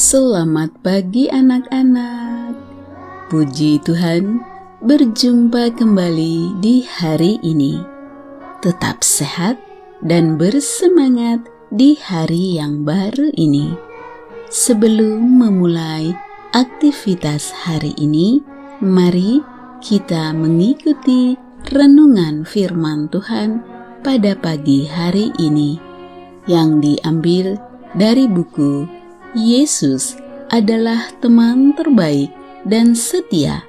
Selamat pagi anak-anak. Puji Tuhan, berjumpa kembali di hari ini. Tetap sehat dan bersemangat di hari yang baru ini. Sebelum memulai aktivitas hari ini, mari kita mengikuti renungan firman Tuhan pada pagi hari ini yang diambil dari buku Yesus adalah teman terbaik dan setia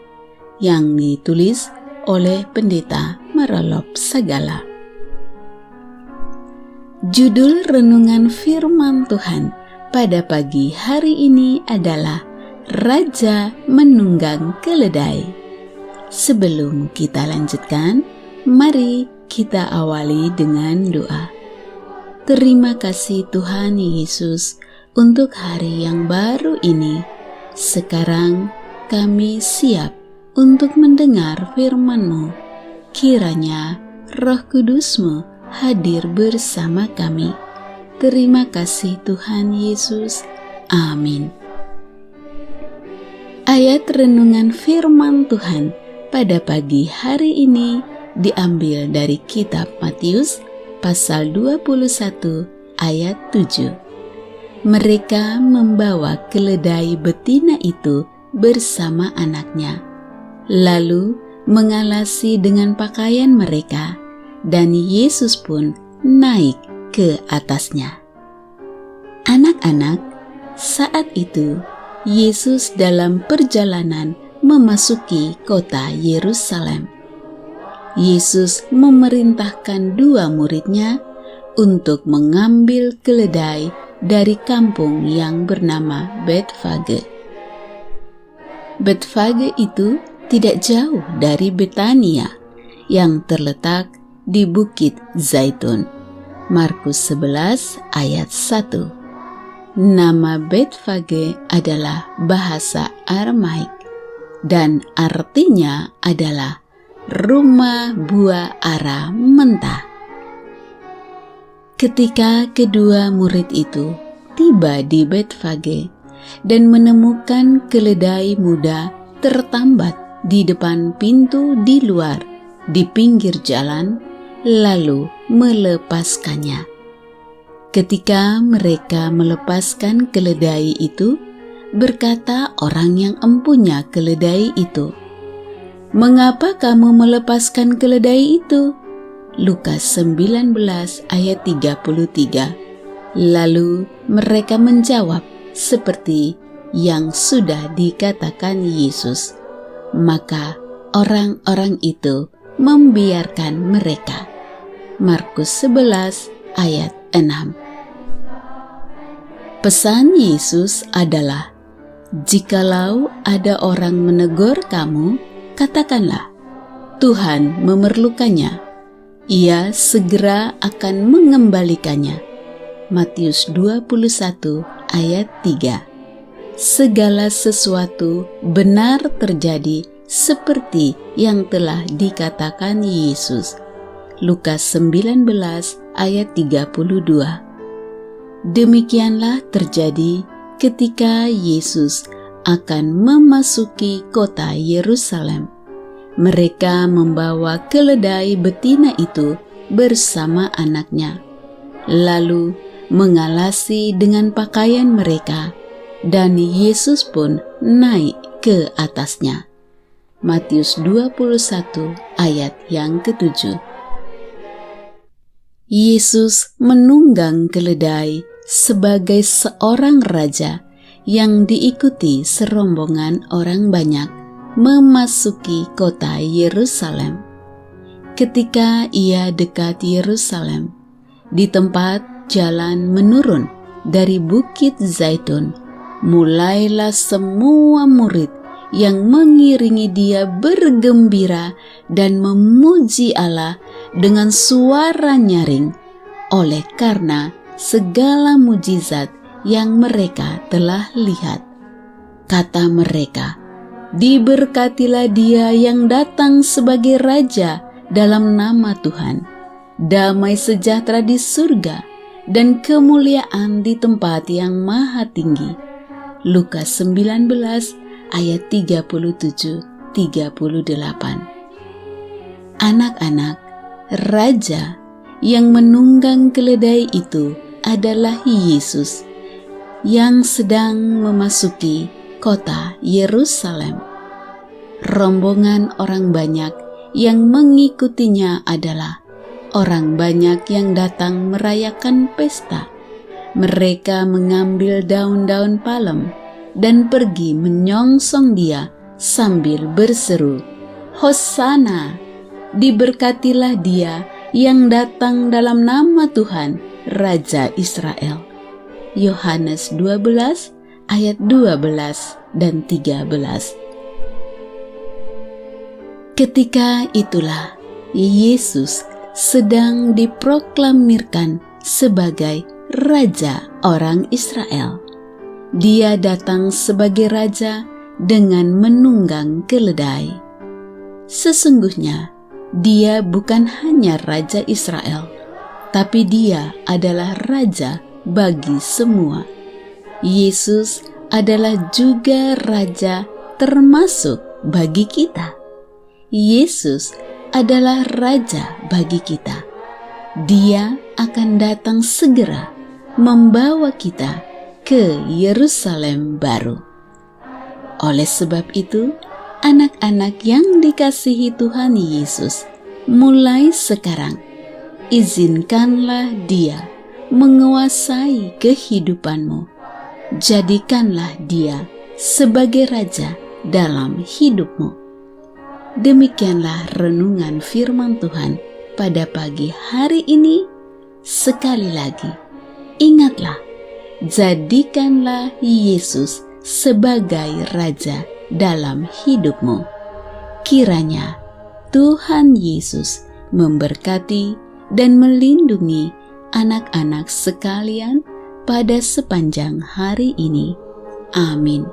yang ditulis oleh Pendeta Marolop Sagala. Judul renungan firman Tuhan pada pagi hari ini adalah Raja Menunggang Keledai. Sebelum kita lanjutkan, mari kita awali dengan doa. Terima kasih Tuhan Yesus untuk hari yang baru ini. Sekarang kami siap untuk mendengar firman-Mu. Kiranya Roh Kudus-Mu hadir bersama kami. Terima kasih Tuhan Yesus. Amin. Ayat renungan firman Tuhan pada pagi hari ini diambil dari kitab Matius pasal 21 ayat 7. Mereka membawa keledai betina itu bersama anaknya, lalu mengalasi dengan pakaian mereka, dan Yesus pun naik ke atasnya. Anak-anak, saat itu Yesus dalam perjalanan memasuki kota Yerusalem. Yesus memerintahkan 2 muridnya untuk mengambil keledai dari kampung yang bernama Betfage. Betfage itu tidak jauh dari Betania yang terletak di Bukit Zaitun. Markus 11 ayat 1. Nama Betfage adalah bahasa Aramaik dan artinya adalah rumah buah ara mentah. Ketika kedua murid itu tiba di Betfage dan menemukan keledai muda tertambat di depan pintu di luar di pinggir jalan, lalu melepaskannya. Ketika mereka melepaskan keledai itu, berkata orang yang empunya keledai itu, "Mengapa kamu melepaskan keledai itu?" Lukas 19 ayat 33. Lalu mereka menjawab seperti yang sudah dikatakan Yesus. Maka orang-orang itu membiarkan mereka. Markus 11 ayat 6. Pesan Yesus adalah, jikalau ada orang menegur kamu, katakanlah, Tuhan memerlukannya. Ia segera akan mengembalikannya. Matius 21 ayat 3. Segala sesuatu benar terjadi seperti yang telah dikatakan Yesus. Lukas 19 ayat 32. Demikianlah terjadi ketika Yesus akan memasuki kota Yerusalem. Mereka membawa keledai betina itu bersama anaknya, lalu mengalasi dengan pakaian mereka, dan Yesus pun naik ke atasnya. Matius 21 ayat yang ke-7. Yesus menunggang keledai sebagai seorang raja yang diikuti serombongan orang banyak memasuki kota Yerusalem. Ketika ia dekat Yerusalem, di tempat jalan menurun dari Bukit Zaitun, mulailah semua murid yang mengiringi dia bergembira dan memuji Allah dengan suara nyaring oleh karena segala mujizat yang mereka telah lihat. Kata mereka, "Diberkatilah dia yang datang sebagai raja dalam nama Tuhan. Damai sejahtera di surga dan kemuliaan di tempat yang maha tinggi." Lukas 19 ayat 37-38. Anak-anak, raja yang menunggang keledai itu adalah Yesus yang sedang memasuki kota Yerusalem. Rombongan orang banyak yang mengikutinya adalah orang banyak yang datang merayakan pesta. Mereka mengambil daun-daun palem dan pergi menyongsong dia sambil berseru, "Hosana! Diberkatilah dia yang datang dalam nama Tuhan, Raja Israel." Yohanes 12 ayat 12 dan 13. Ketika itulah Yesus sedang diproklamirkan sebagai Raja orang Israel. Dia datang sebagai raja dengan menunggang keledai. Sesungguhnya dia bukan hanya Raja Israel, tapi dia adalah Raja bagi semua. Yesus adalah juga Raja termasuk bagi kita. Yesus adalah Raja bagi kita. Dia akan datang segera membawa kita ke Yerusalem baru. Oleh sebab itu, anak-anak yang dikasihi Tuhan Yesus, mulai sekarang, izinkanlah Dia menguasai kehidupanmu. Jadikanlah Dia sebagai Raja dalam hidupmu. Demikianlah renungan firman Tuhan pada pagi hari ini. Sekali lagi, ingatlah, jadikanlah Yesus sebagai Raja dalam hidupmu. Kiranya Tuhan Yesus memberkati dan melindungi anak-anak sekalian pada sepanjang hari ini. Amin.